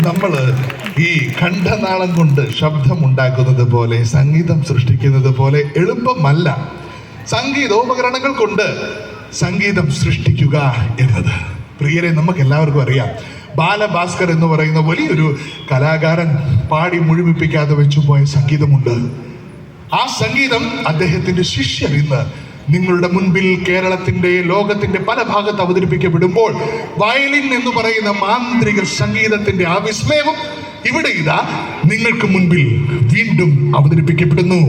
നമ്മള് ഈ കണ്ഠനാളം കൊണ്ട് ശബ്ദമുണ്ടാക്കുന്നത് പോലെ സംഗീതം സൃഷ്ടിക്കുന്നത് പോലെ എളുപ്പമല്ല സംഗീതോപകരണങ്ങൾ കൊണ്ട് സംഗീതം സൃഷ്ടിക്കുക എന്നത്. പ്രിയരെ, നമുക്ക് എല്ലാവർക്കും അറിയാം, ബാലഭാസ്കർ എന്ന് പറയുന്ന വലിയൊരു കലാകാരൻ പാടി മുഴുമിപ്പിക്കാതെ വെച്ചുപോയ സംഗീതമുണ്ട്. ആ സംഗീതം അദ്ദേഹത്തിന്റെ ശിഷ്യർ ഇന്ന് നിങ്ങളുടെ മുൻപിൽ കേരളത്തിന്റെ ലോകത്തിന്റെ പല ഭാഗത്ത് അവതരിപ്പിക്കപ്പെടുമ്പോൾ വയലിൻ എന്ന് പറയുന്ന മാന്ത്രിക സംഗീതത്തിന്റെ ആ വിസ്മയവും ഇവിടെ ഇതാ നിങ്ങൾക്ക് മുൻപിൽ വീണ്ടും അവതരിപ്പിക്കപ്പെടുന്നു.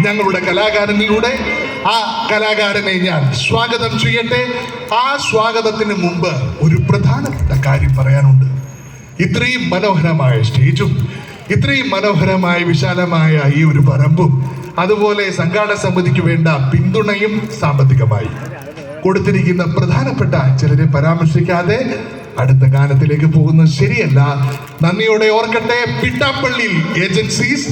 ഞങ്ങളുടെ കലാകാരനിലൂടെ ആ കലാകാരനെ ഞാൻ സ്വാഗതം ചെയ്യട്ടെ. ആ സ്വാഗതത്തിന് മുമ്പ് ഒരു പ്രധാനപ്പെട്ട കാര്യം പറയാനുണ്ട്. ഇത്രയും മനോഹരമായ സ്റ്റേജും ഇത്രയും മനോഹരമായ വിശാലമായ ഈ ഒരു പറമ്പും അതുപോലെ സംഘാടക സമിതിക്ക് വേണ്ട പിന്തുണയും സാമ്പത്തികമായി കൊടുത്തിരിക്കുന്ന പ്രധാനപ്പെട്ട ചിലരെ പരാമർശിക്കാതെ അടുത്ത ഗാനത്തിലേക്ക് പോകുന്നത് ശരിയല്ല. നന്ദിയോടെ ഓർക്കട്ടെ, പിട്ടാപ്പള്ളി ഏജൻസീസ്.